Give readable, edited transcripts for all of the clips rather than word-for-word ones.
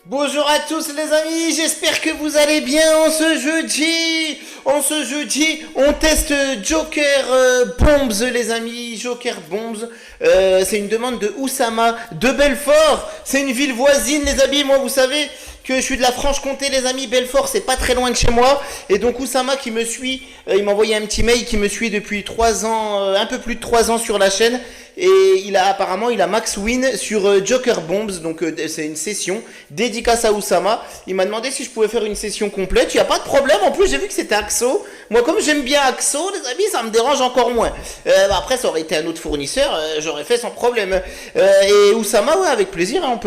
Bonjour à tous les amis, j'espère que vous allez bien en ce jeudi. On teste Joker Bombs les amis, Joker Bombs. C'est une demande de Oussama de Belfort. C'est une ville voisine les amis, moi vous savez que je suis de la Franche-Comté les amis, Belfort c'est pas très loin de chez moi. Et donc Oussama qui me suit, il m'a envoyé un petit mail qui me suit depuis 3 ans, un peu plus de 3 ans sur la chaîne. Et il a max win sur Joker Bombs, donc c'est une session dédicace à Oussama. Il m'a demandé si je pouvais faire une session complète. Il n'y a pas de problème. En plus, j'ai vu que c'était Axo. Moi, comme j'aime bien Axo, les amis, ça me dérange encore moins. Après, ça aurait été un autre fournisseur, j'aurais fait sans problème. Et Oussama, ouais, avec plaisir. Hein,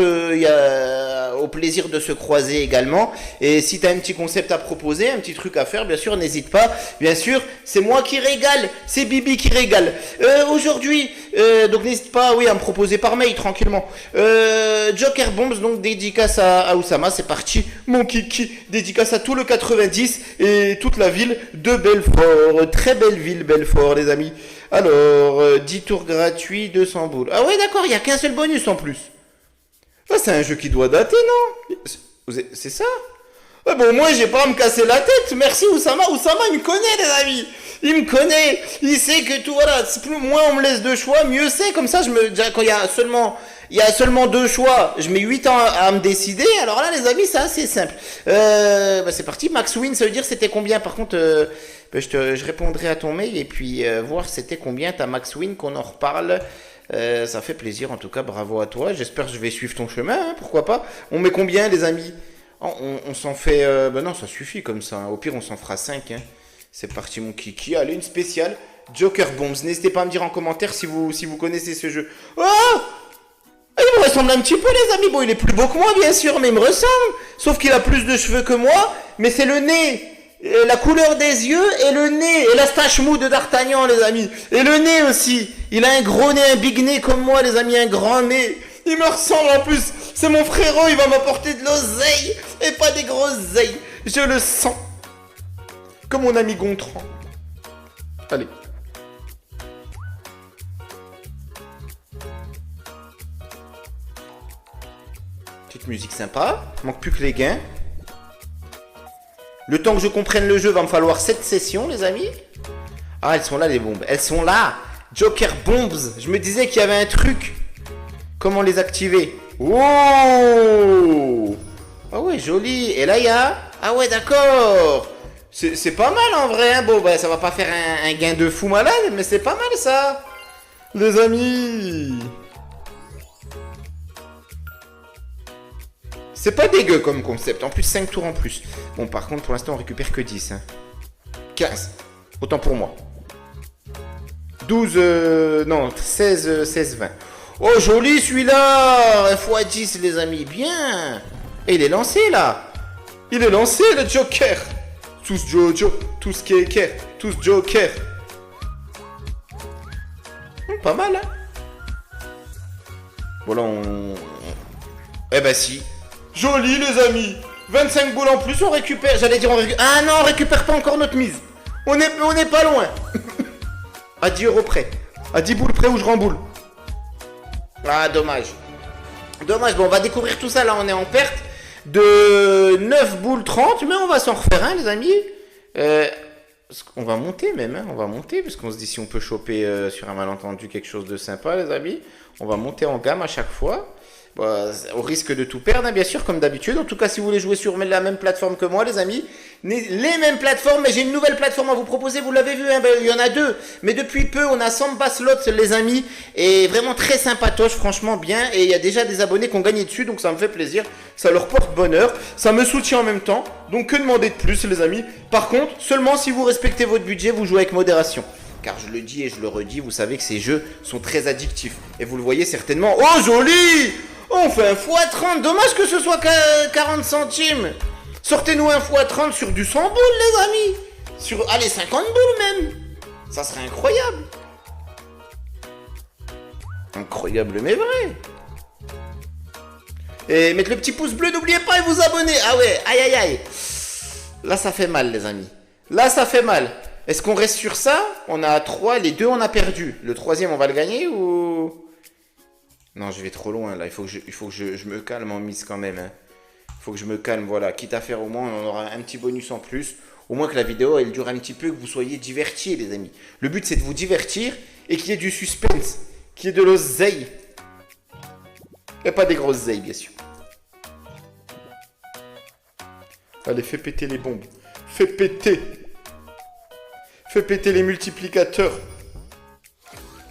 au plaisir de se croiser également. Et si tu as un petit concept à proposer, un petit truc à faire, bien sûr, n'hésite pas. Bien sûr, c'est moi qui régale. C'est Bibi qui régale. Aujourd'hui, donc n'hésite pas, oui, à me proposer par mail tranquillement. Joker Bombs, donc dédicace à Oussama, c'est parti. Mon kiki, dédicace à tout le 90 et toute la ville de Belfort. Très belle ville, Belfort, les amis. Alors, 10 tours gratuits, 200 boules. Ah ouais, d'accord, il n'y a qu'un seul bonus en plus. Ça, c'est un jeu qui doit dater, non? C'est ça? Ouais, bon, moi, j'ai pas à me casser la tête. Merci, Oussama. Oussama, il me connaît, les amis. Il me connaît. Il sait que tout, voilà. Plus, moins on me laisse de choix, mieux c'est. Comme ça, quand il y a seulement deux choix, je mets 8 ans à me décider. Alors là, les amis, c'est assez simple. C'est parti. Max win, ça veut dire c'était combien? Par contre, je répondrai à ton mail et puis voir c'était combien ta max win, qu'on en reparle. Ça fait plaisir, en tout cas, bravo à toi. J'espère que je vais suivre ton chemin, hein, pourquoi pas. On met combien, les amis? On s'en fait... non, ça suffit comme ça. Hein. Au pire, on s'en fera 5. Hein. C'est parti, mon kiki. Allez, une spéciale. Joker Bombs. N'hésitez pas à me dire en commentaire si vous connaissez ce jeu. Oh, il me ressemble un petit peu, les amis. Bon, il est plus beau que moi, bien sûr, mais il me ressemble. Sauf qu'il a plus de cheveux que moi. Mais c'est le nez. La couleur des yeux et le nez. Et la stache mou de D'Artagnan, les amis. Et le nez aussi. Il a un gros nez, un big nez comme moi, les amis. Un grand nez. Il me ressemble en plus. C'est mon frérot, il va m'apporter de l'oseille et pas des groseilles. Je le sens. Comme mon ami Gontran. Allez. Petite musique sympa. Manque plus que les gains. Le temps que je comprenne le jeu, va me falloir 7 sessions, les amis. Ah, elles sont là, les bombes. Elles sont là. Joker Bombs. Je me disais qu'il y avait un truc. Comment les activer? Oh! Ah ouais, joli. Et là, il y a... Ah ouais, d'accord. C'est pas mal en vrai. Hein. Bon, bah, ça va pas faire un gain de fou malade, mais c'est pas mal ça. Les amis. C'est pas dégueu comme concept. En plus, 5 tours en plus. Bon, par contre, pour l'instant, on récupère que 10. Hein. 15. Autant pour moi. 12... non, 16, 20. Oh, joli celui-là. x10, les amis. Bien. Et il est lancé, là. Il est lancé, le Joker. Tous Jojo, tous Keker, tous Joker. Pas mal, hein. Bon, là, Eh ben, si. Joli, les amis. 25 boules en plus, on récupère. J'allais dire, Ah non, on récupère pas encore notre mise. On est pas loin. À 10 euros près. À 10 boules près où je remboule. Ah, dommage. Dommage, bon, on va découvrir tout ça. Là, on est en perte de 9 boules 30, mais on va s'en refaire un, les amis. On va monter même, hein. On va monter, parce qu'on se dit si on peut choper sur un malentendu quelque chose de sympa, les amis. On va monter en gamme à chaque fois. Bon, au risque de tout perdre, hein, bien sûr, comme d'habitude. En tout cas, si vous voulez jouer sur la même plateforme que moi, les amis, les mêmes plateformes, mais j'ai une nouvelle plateforme à vous proposer, vous l'avez vu, hein, il y en a deux. Mais depuis peu, on a Samba Slot, les amis, et vraiment très sympatoche, franchement bien. Et il y a déjà des abonnés qui ont gagné dessus, donc ça me fait plaisir. Ça leur porte bonheur, ça me soutient en même temps. Donc que demander de plus, les amis? Par contre, seulement si vous respectez votre budget, vous jouez avec modération. Car je le dis et je le redis, vous savez que ces jeux sont très addictifs. Et vous le voyez certainement. Oh, joli! On fait un x30, dommage que ce soit 40 centimes. Sortez-nous un x30 sur du 100 boules, les amis. Allez, 50 boules même. Ça serait incroyable. Incroyable, mais vrai. Et mettre le petit pouce bleu, n'oubliez pas, et vous abonner. Ah ouais, aïe aïe aïe. Là, ça fait mal, les amis. Là, ça fait mal. Est-ce qu'on reste sur ça? On a 3, les deux, on a perdu. Le troisième, on va le gagner ou... Non, je vais trop loin, là. Il faut que je me calme en mise quand même. Hein. Faut que je me calme, voilà. Quitte à faire au moins, on aura un petit bonus en plus. Au moins que la vidéo, elle dure un petit peu, que vous soyez divertis, les amis. Le but, c'est de vous divertir et qu'il y ait du suspense, qu'il y ait de l'oseille. Et pas des grosses zeilles, bien sûr. Allez, fais péter les bombes. Fais péter. Fais péter les multiplicateurs.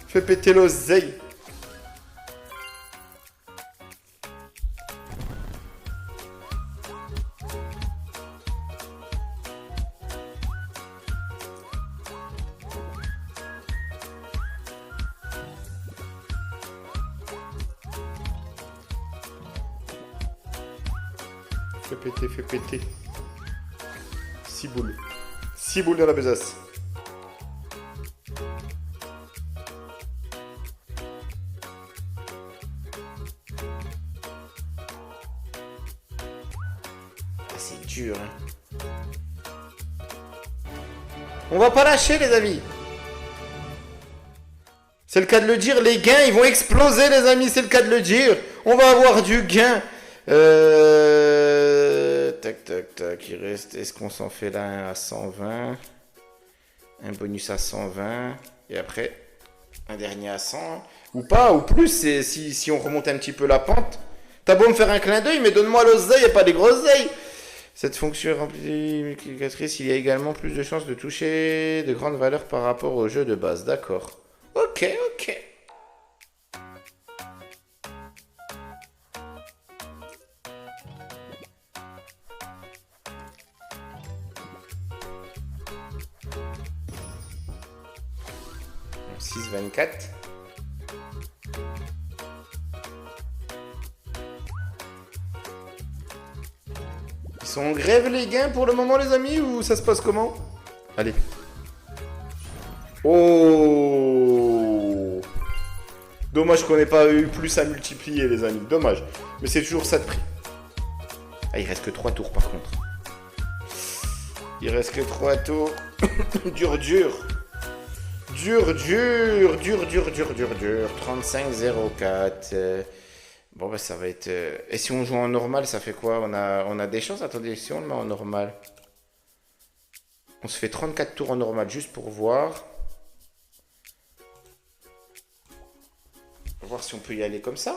Fais péter l'oseille. Fais péter, fais péter. 6 boules. 6 boules dans la besace. C'est dur, hein. On va pas lâcher, les amis. C'est le cas de le dire, les gains, ils vont exploser, les amis, c'est le cas de le dire. On va avoir du gain. Tac, tac, tac, il reste... Est-ce qu'on s'en fait là un à 120? Un bonus à 120. Et après, un dernier à 100. Ou pas, ou plus, si on remonte un petit peu la pente. T'as beau me faire un clin d'œil, mais donne-moi l'oseille et pas des grosseilles. Cette fonction remplie multiplicatrice, il y a également plus de chances de toucher de grandes valeurs par rapport au jeu de base. D'accord. Ok, ok. Bon, 6,24. Ils sont en grève les gains pour le moment, les amis, ou ça se passe comment? Allez. Oh! Dommage qu'on n'ait pas eu plus à multiplier, les amis. Dommage. Mais c'est toujours ça de prix. Ah, il reste que 3 tours, par contre. Il reste que 3 tours. Dur, dur. Dur, dur. Dur, dur, dur, dur, dur. 35,04. Bon, bah, ça va être... Et si on joue en normal, ça fait quoi? On a des chances? Attendez, si on le met en normal. On se fait 34 tours en normal, juste pour voir. On va voir si on peut y aller comme ça.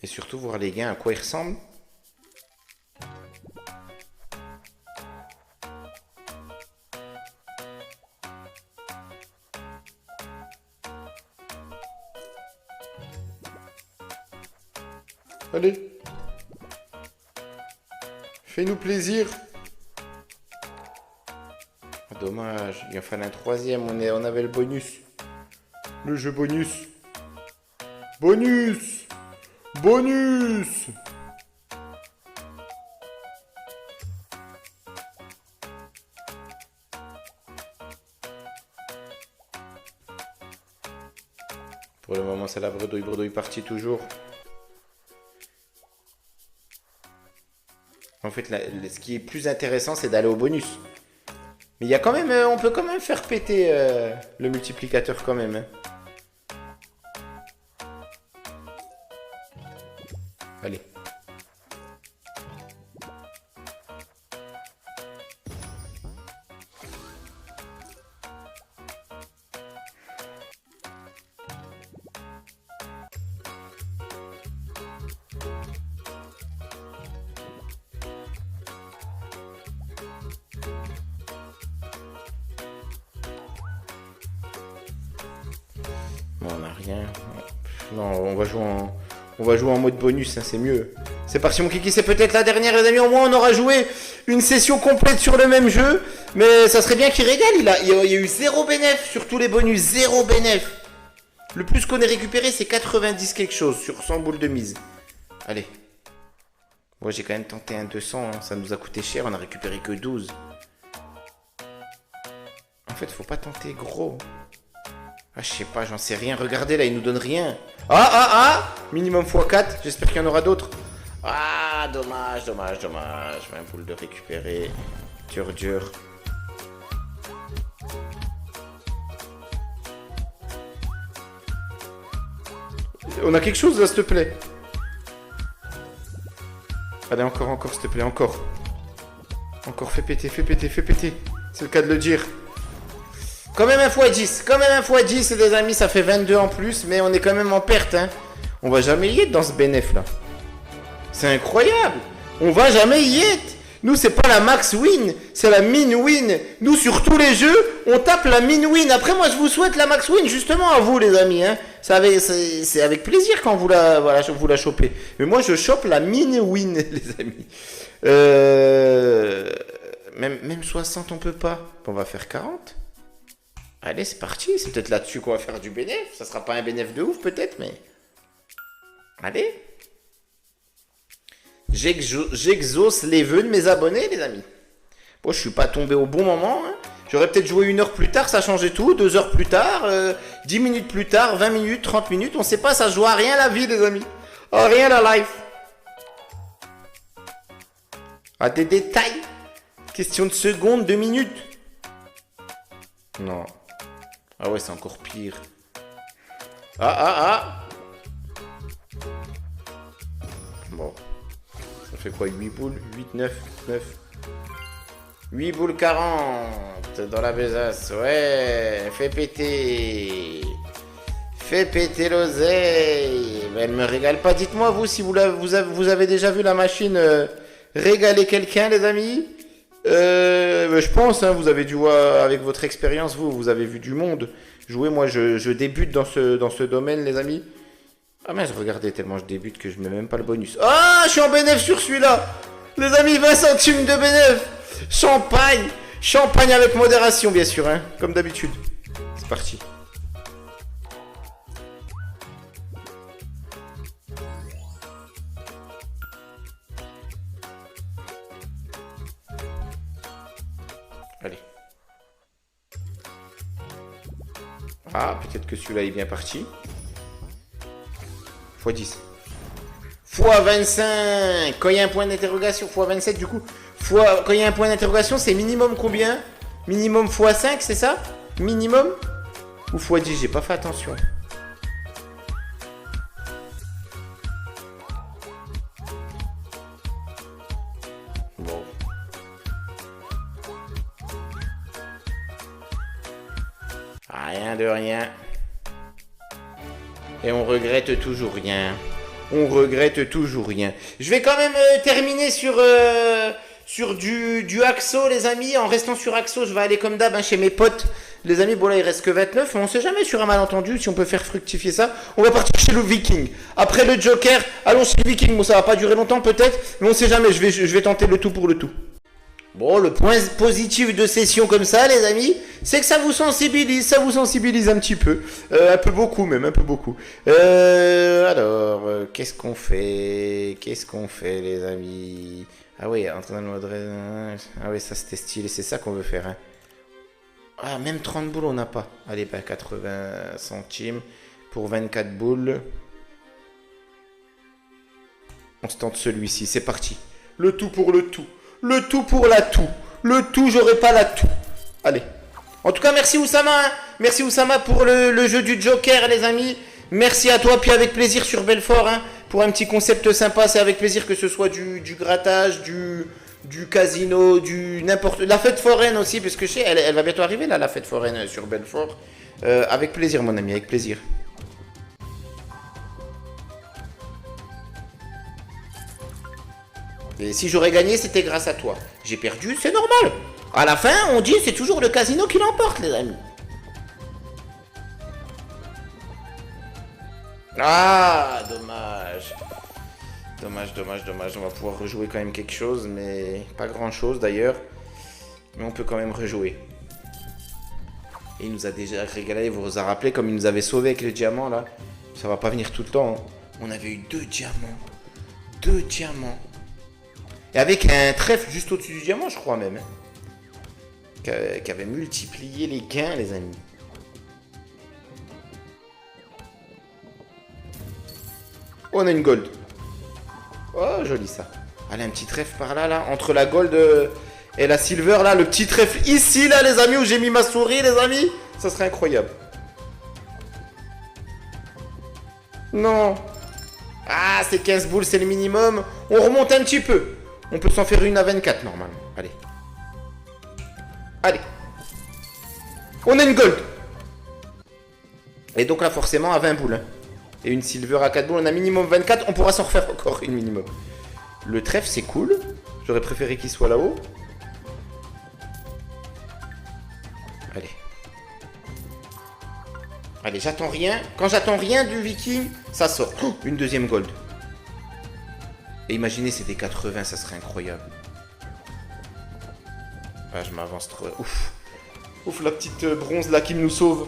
Et surtout voir les gains, à quoi ils ressemblent. Allez. Fais-nous plaisir. Dommage, il en fallait un troisième, on avait le bonus. Le jeu bonus. Bonus. Bonus. Pour le moment, c'est la bredouille partie toujours. En fait, ce qui est plus intéressant, c'est d'aller au bonus. Mais il y a quand même, on peut quand même faire péter le multiplicateur quand même. Hein. Allez. Bon, on n'a rien. Non, on va jouer en mode bonus, hein, c'est mieux. C'est parti mon kiki, c'est peut-être la dernière les amis, au moins on aura joué une session complète sur le même jeu. Mais ça serait bien qu'il régale, il y a eu 0 bénéf sur tous les bonus, 0 bénéf. Le plus qu'on ait récupéré c'est 90 quelque chose sur 100 boules de mise. Allez. Moi j'ai quand même tenté un 200, hein. Ça nous a coûté cher, on a récupéré que 12. En fait faut pas tenter gros. Ah, je sais pas, j'en sais rien. Regardez, là, il nous donne rien. Minimum x4. J'espère qu'il y en aura d'autres. Ah, dommage, dommage, dommage. 20 boules de récupérer. Dur, dur. On a quelque chose là, s'il te plaît. Allez, encore, s'il te plaît, encore. Encore, fais péter. C'est le cas de le dire. Quand même un x10, les amis, ça fait 22 en plus, mais on est quand même en perte, hein. On va jamais y être dans ce bénéf là. C'est incroyable. On va jamais y être. Nous, c'est pas la max win, c'est la min win. Nous, sur tous les jeux, on tape la min win. Après, moi, je vous souhaite la max win, justement, à vous, les amis, hein. C'est avec plaisir quand vous la chopez. Mais moi, je chope la min win, les amis. Même 60, on peut pas. On va faire 40. Allez, c'est parti. C'est peut-être là-dessus qu'on va faire du bénéf. Ça sera pas un bénéf de ouf, peut-être, mais... Allez. J'exauce les vœux de mes abonnés, les amis. Bon, je suis pas tombé au bon moment, hein. J'aurais peut-être joué 1 heure plus tard, ça changeait tout. 2 heures plus tard, 10 minutes plus tard, 20 minutes, 30 minutes. On sait pas, ça joue à rien la vie, les amis. À rien la life. À des détails. Question de secondes, 2 minutes. Non. Ah ouais, c'est encore pire. Ah. Bon. Ça fait quoi, 8 boules 8, 9. 8 boules 40 dans la besace. Ouais, fais péter l'oseille. Mais elle me régale pas. Dites-moi, vous, si vous avez déjà vu la machine régaler quelqu'un, les amis. Je pense, hein, vous avez dû voir avec votre expérience, vous avez vu du monde jouer. Moi, je débute dans ce domaine, les amis. Ah mince, regardez, tellement je débute que je mets même pas le bonus. Ah, je suis en bénéf sur celui-là. Les amis, 20 centimes de bénéf. Champagne avec modération, bien sûr, hein, comme d'habitude. C'est parti. Allez. Ah, peut-être que celui-là est bien parti. x10. x25. Quand il y a un point d'interrogation, x27 du coup. Quand il y a un point d'interrogation, c'est minimum combien? Minimum x5, c'est ça? Minimum? Ou x10, j'ai pas fait attention. Bon. Rien de rien. Et on regrette toujours rien. Je vais quand même terminer sur du Axo, les amis. En restant sur Axo, je vais aller comme d'hab, hein, chez mes potes. Les amis, bon là, il reste que 29. Mais on sait jamais sur un malentendu si on peut faire fructifier ça. On va partir chez le Viking. Après le Joker, allons chez le Viking. Bon, ça va pas durer longtemps peut-être. Mais on sait jamais, je vais tenter le tout pour le tout. Bon, le point positif de session comme ça, les amis, c'est que ça vous sensibilise un petit peu. Un peu beaucoup même, un peu beaucoup. Alors, qu'est-ce qu'on fait, les amis? Ah oui, entrer dans le mode... Ah oui, ça c'était stylé, c'est ça qu'on veut faire, hein. Ah, même 30 boules, on n'a pas. Allez, bah, 80 centimes pour 24 boules. On se tente celui-ci, c'est parti. Le tout pour le tout. Le tout pour la tout. Le tout, j'aurai pas la tout. Allez. En tout cas, merci Oussama. Hein. Merci Oussama pour le jeu du Joker, les amis. Merci à toi, puis avec plaisir sur Belfort. Hein, pour un petit concept sympa, c'est avec plaisir que ce soit du grattage, du casino, la fête foraine aussi, parce que je sais, elle va bientôt arriver là, la fête foraine sur Belfort. Avec plaisir, mon ami, avec plaisir. Et si j'aurais gagné, c'était grâce à toi. J'ai perdu, c'est normal. À la fin, on dit c'est toujours le casino qui l'emporte, les amis. Ah, dommage. Dommage. On va pouvoir rejouer quand même quelque chose, mais pas grand-chose d'ailleurs. Mais on peut quand même rejouer. Et il nous a déjà régalé, vous vous a rappelé comme il nous avait sauvé avec les diamants là. Ça va pas venir tout le temps. Hein. On avait eu 2 diamants. 2 diamants. Et avec un trèfle juste au-dessus du diamant, je crois même. Hein, qui avait multiplié les gains, les amis. Oh, on a une gold. Oh, joli ça. Allez, un petit trèfle par là, là. Entre la gold et la silver, là. Le petit trèfle ici, là, les amis, où j'ai mis ma souris, les amis. Ça serait incroyable. Non. Ah, c'est 15 boules, c'est le minimum. On remonte un petit peu. On peut s'en faire une à 24 normalement. Allez. Allez. On a une gold. Et donc là, forcément, à 20 boules. Hein. Et une silver à 4 boules. On a minimum 24. On pourra s'en refaire encore une minimum. Le trèfle, c'est cool. J'aurais préféré qu'il soit là-haut. Allez. Allez, j'attends rien. Quand j'attends rien du viking, ça sort. Oh, une deuxième gold. Et imaginez, c'était 80, ça serait incroyable. Ah, je m'avance trop. Ouf. Ouf, la petite bronze là qui nous sauve.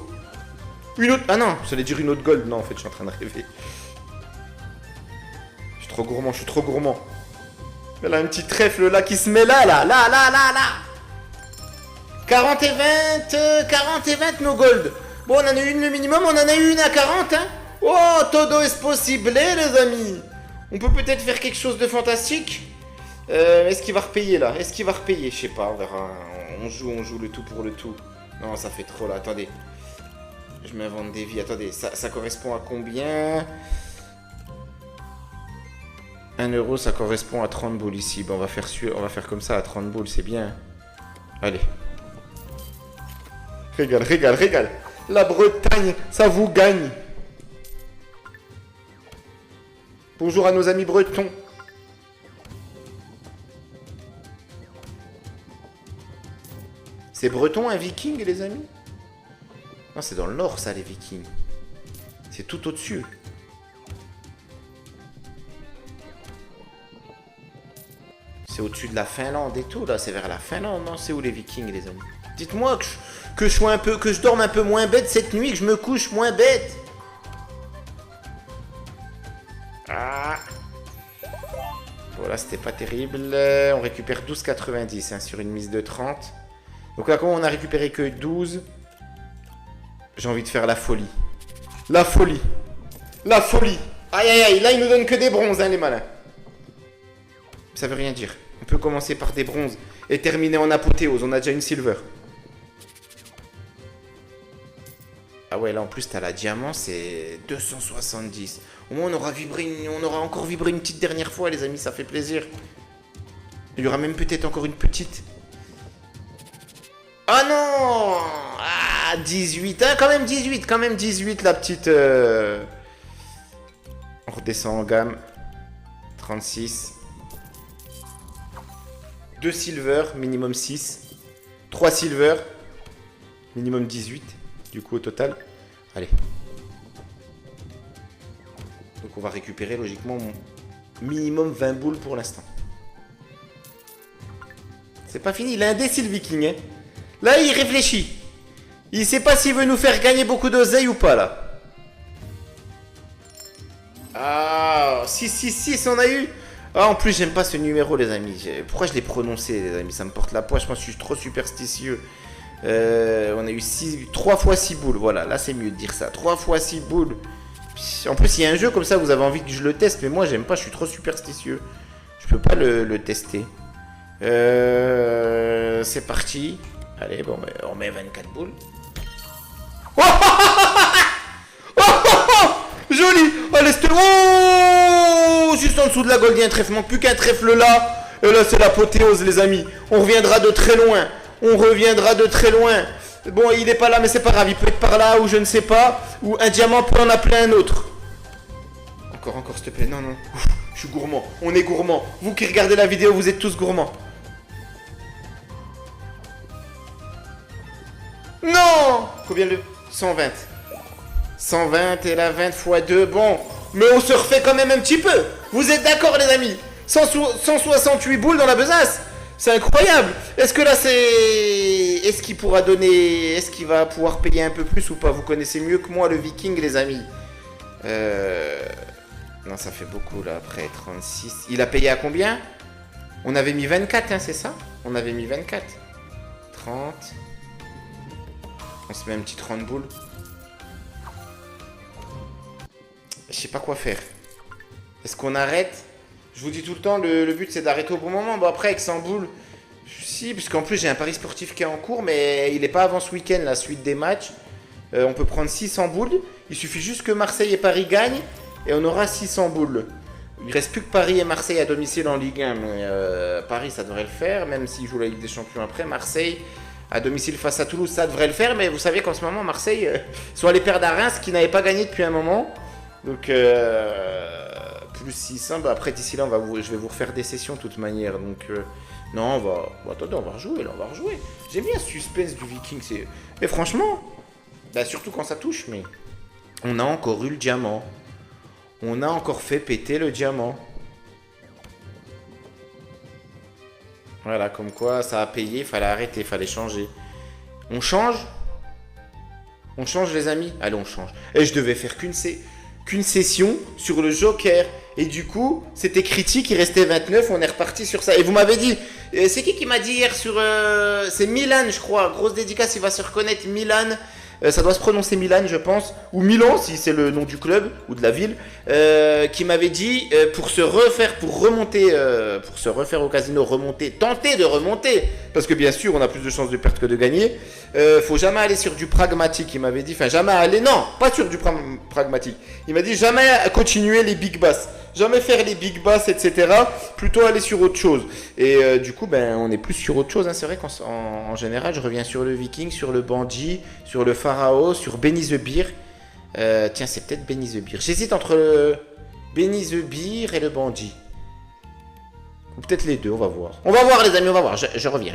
Une autre. Ah non, j'allais dire une autre gold. Non, en fait, je suis en train de rêver. Je suis trop gourmand, je suis trop gourmand. Elle a un petit trèfle là qui se met là. 40 et 20, 40 et 20 nos gold. Bon, on en a une le minimum, on en a une à 40, hein. Oh, todo est possible, les amis. On peut peut-être faire quelque chose de fantastique. Est-ce qu'il va repayer là? Est-ce qu'il va repayer? Je sais pas, on verra. On joue le tout pour le tout. Non, ça fait trop là, attendez. Je m'invente des vies, attendez, ça correspond à combien? 1 euro, ça correspond à 30 boules ici. Bon, on va faire comme ça à 30 boules, c'est bien. Allez. Régale. La Bretagne, ça vous gagne. Bonjour à nos amis bretons. C'est breton un viking, les amis? Non, c'est dans le nord, ça, les vikings. C'est tout au-dessus. C'est au-dessus de la Finlande et tout, là. C'est vers la Finlande, non? C'est où les vikings, les amis? Dites-moi que je dorme un peu moins bête cette nuit, que je me couche moins bête. Ah. Voilà, c'était pas terrible. On récupère 12,90 hein, sur une mise de 30. Donc là, comme on a récupéré que 12, j'ai envie de faire la folie. La folie. Aïe. Là, ils nous donnent que des bronzes, hein, les malins. Ça veut rien dire. On peut commencer par des bronzes et terminer en apothéose. On a déjà une silver. Ah ouais, là en plus t'as la diamant, c'est 270. Au moins on aura encore vibré une petite dernière fois, les amis, ça fait plaisir. Il y aura même peut-être encore une petite. Ah non! Ah, 18, hein, quand même 18, la petite... On redescend en gamme. 36. 2 silver, minimum 6. 3 silver, minimum 18. Du coup, au total. Allez. Donc, on va récupérer logiquement minimum 20 boules pour l'instant. C'est pas fini. Il a un décile viking. Hein. Là, il réfléchit. Il sait pas s'il veut nous faire gagner beaucoup d'oseille ou pas, là. Ah, 666, on a eu. Ah, en plus, j'aime pas ce numéro, les amis. Pourquoi je l'ai prononcé, les amis? Ça me porte la poisse. Je pense que je suis trop superstitieux. On a eu 3 fois 6 boules. Voilà, là, c'est mieux de dire ça. 3 fois 6 boules. En plus, il y a un jeu comme ça, vous avez envie que je le teste. Mais moi, j'aime pas. Je suis trop superstitieux. Je peux pas le tester. C'est parti. Allez, bon, on met 24 boules. Joli. Allez, c'était... Oh, juste en dessous de la gold, il y a un trèfle. Plus qu'un trèfle là. Et là, c'est l'apothéose, les amis. On reviendra de très loin. Bon, il est pas là, mais c'est pas grave. Il peut être par là, ou je ne sais pas. Ou un diamant peut en appeler un autre. Encore, s'il te plaît. Non. Ouf, je suis gourmand. On est gourmand. Vous qui regardez la vidéo, vous êtes tous gourmands. Non! Combien le... 120. 120 et la 20 x 2. Bon, mais on se refait quand même un petit peu. Vous êtes d'accord, les amis? 168 boules dans la besace. C'est incroyable. Est-ce que là, c'est... Est-ce qu'il pourra donner... Est-ce qu'il va pouvoir payer un peu plus ou pas? Vous connaissez mieux que moi le viking, les amis. Non, ça fait beaucoup, là, après 36. Il a payé à combien? On avait mis 24, hein, c'est ça? On avait mis 24. 30. On se met un petit 30 boules. Je sais pas quoi faire. Est-ce qu'on arrête? Je vous dis tout le temps, le but c'est d'arrêter au bon moment. Bon, après, avec 100 boules, si, parce qu'en plus j'ai un pari sportif qui est en cours, mais il n'est pas avant ce week-end, la suite des matchs. On peut prendre 600 boules. Il suffit juste que Marseille et Paris gagnent. et on aura 600 boules. Il reste plus que Paris et Marseille à domicile en Ligue 1, mais Paris ça devrait le faire, même s'ils jouent la Ligue des Champions après. Marseille à domicile face à Toulouse, ça devrait le faire, mais vous savez qu'en ce moment Marseille sont allés perdre à Reims qui n'avait pas gagné depuis un moment. Donc plus 600, bah après d'ici là je vais vous refaire des sessions de toute manière. Donc non, attendez, on va rejouer là, on va rejouer. J'aime bien ce suspense du Viking, mais franchement, bah, surtout quand ça touche, mais on a encore eu le diamant. On a encore fait péter le diamant. Voilà, comme quoi ça a payé, il fallait arrêter, il fallait changer. On change? On change les amis? Allez, on change. Et je devais faire qu'une session sur le Joker. Et du coup, c'était critique, il restait 29, on est reparti sur ça. Et vous m'avez dit, c'est qui m'a dit hier sur... c'est Milan, je crois, grosse dédicace, il va se reconnaître, Milan. Ça doit se prononcer Milan, je pense, ou Milan, si c'est le nom du club, ou de la ville, qui m'avait dit, pour se refaire au casino, tenter de remonter, parce que bien sûr, on a plus de chances de perdre que de gagner, faut jamais aller sur du pragmatique, il m'avait dit, enfin jamais aller, non, pas sur du pragmatique, il m'a dit jamais continuer les big bass, jamais faire les big bass, etc., plutôt aller sur autre chose. Et du coup, ben, on est plus sur autre chose, hein. C'est vrai qu'en général, je reviens sur le Viking, sur le Bandit, sur le Pharao, sur Benny the Beer. Tiens, c'est peut-être Benny the Beer. J'hésite entre le Benny the Beer et le Bandit. Ou peut-être les deux, on va voir. On va voir les amis, on va voir. Je reviens.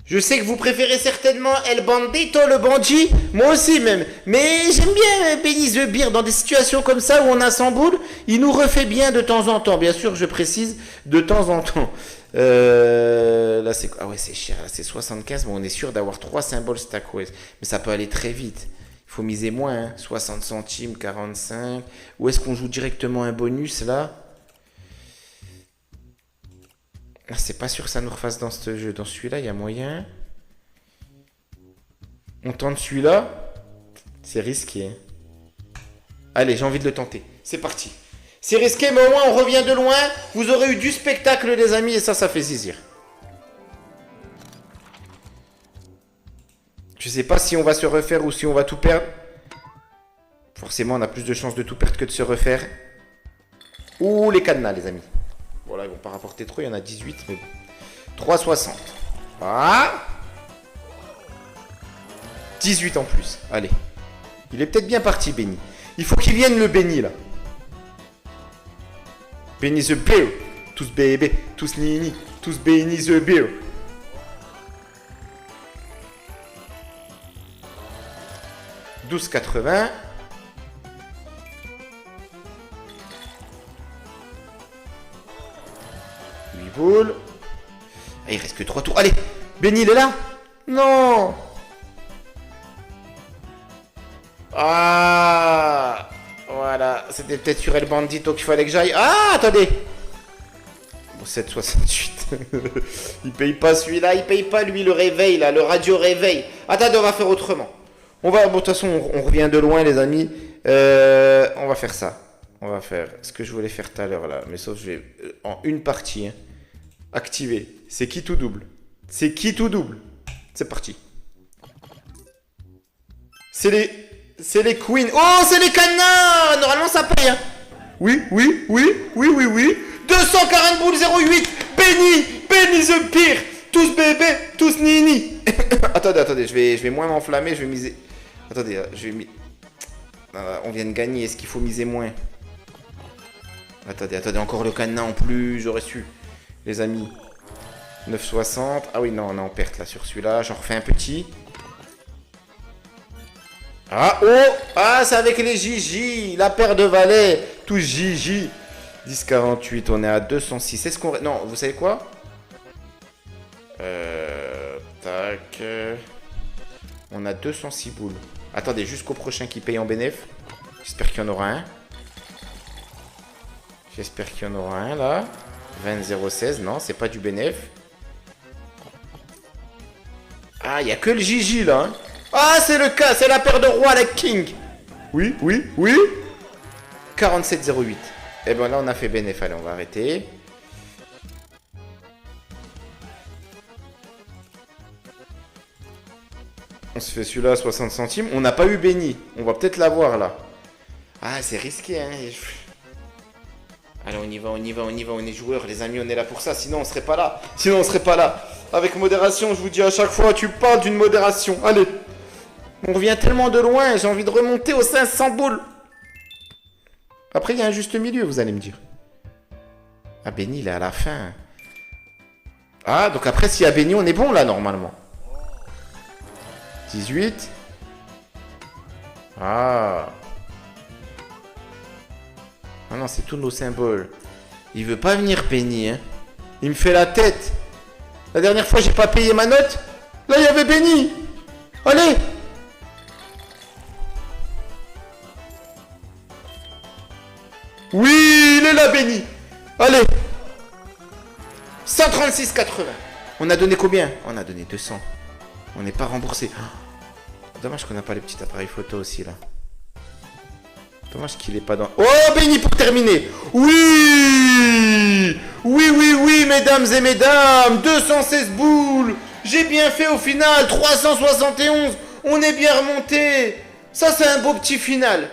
Je sais que vous préférez certainement El Bandito, le Bandit. Moi aussi même. Mais j'aime bien Benny the Beer dans des situations comme ça où on a 100 boules. Il nous refait bien de temps en temps. Bien sûr, je précise, de temps en temps. Là, c'est... Ah ouais, c'est cher. Là, c'est 75. Bon, on est sûr d'avoir 3 symboles Stackways. Mais ça peut aller très vite. Il faut miser moins. Hein. 60 centimes, 45. Ou est-ce qu'on joue directement un bonus, là? Ah, c'est pas sûr que ça nous refasse dans ce jeu. Dans celui-là, il y a moyen. On tente celui-là. C'est risqué. Hein. Allez, j'ai envie de le tenter. C'est parti. C'est risqué, mais au moins on revient de loin. Vous aurez eu du spectacle, les amis, et ça fait zizir. Je sais pas si on va se refaire ou si on va tout perdre. Forcément, on a plus de chances de tout perdre que de se refaire. Ouh, les cadenas, les amis. Bon, là, ils vont pas rapporter trop, il y en a 18, mais bon. 3,60. Ah 18 en plus. Allez. Il est peut-être bien parti, Benny. Il faut qu'il vienne, le Benny, là. Benny the Beer. Tous bébé, tous nini, tous Benny the Beer. « 12,80. Boules. Ah, il reste que 3 tours. Allez, Benny, il est là? Non. Ah, voilà. C'était peut-être sur El Bandito qu'il fallait que j'aille. Ah, attendez. Bon, 7,68. Il paye pas celui-là. Il paye pas, lui, le réveil, là. Le radio réveil. Attendez, on va faire autrement. Bon, de toute façon, on revient de loin, les amis. On va faire ça. On va faire ce que je voulais faire tout à l'heure, là. Mais sauf que je vais... en une partie, hein. Activé. C'est qui tout double? C'est qui tout double? C'est parti. C'est les queens. Oh, c'est les cadenas. Normalement, ça paye. Hein. Oui. 240 boules 08. Benny the Beer. Tous bébé, tous nini. attendez, je vais moins m'enflammer. Je vais miser. Attendez, on vient de gagner. Est-ce qu'il faut miser moins? Attendez, encore le cadenas en plus. J'aurais su. Les amis, 9,60. Ah oui, non, on est en perte là sur celui-là. J'en refais un petit. Ah, oh! Ah, c'est avec les Gigi. La paire de valets. Tous Gigi. 10,48. On est à 206. Est-ce qu'on... Non, vous savez quoi? Tac. On a 206 boules. Attendez, jusqu'au prochain qui paye en bénéf. J'espère qu'il y en aura un. Là. 20,016, non, c'est pas du bénéf. Ah, il n'y a que le Gigi là. Hein. Ah, c'est le cas, c'est la paire de rois, la King. Oui. 47,08. Et ben là, on a fait bénéf. Allez, on va arrêter. On se fait celui-là à 60 centimes. On n'a pas eu Benny. On va peut-être l'avoir là. Ah, c'est risqué, hein. Allez, on y va, on y va, on y va, on est joueurs, les amis, on est là pour ça, sinon on serait pas là. Sinon on serait pas là. Avec modération, je vous dis à chaque fois, tu parles d'une modération. Allez. On revient tellement de loin, j'ai envie de remonter aux 500 boules. Après, il y a un juste milieu, vous allez me dire. Ah, Benny, il est à la fin. Ah, donc après, s'il y a Benny, on est bon, là, normalement. 18. Ah. Ah non, c'est tous nos symboles. Il veut pas venir, Benny, hein. Il me fait la tête. La dernière fois, j'ai pas payé ma note. Là, il y avait Benny. Allez. Oui, il est là, Benny. Allez. 136,80. On a donné combien? On a donné 200. On n'est pas remboursé. Oh, dommage qu'on n'a pas les petits appareils photo aussi, là. Dommage qu'il est pas dans... Oh, Benny, pour terminer. Oui. Oui, oui, oui, mesdames et mesdames. 216 boules. J'ai bien fait au final. 371. On est bien remonté. Ça, c'est un beau petit final.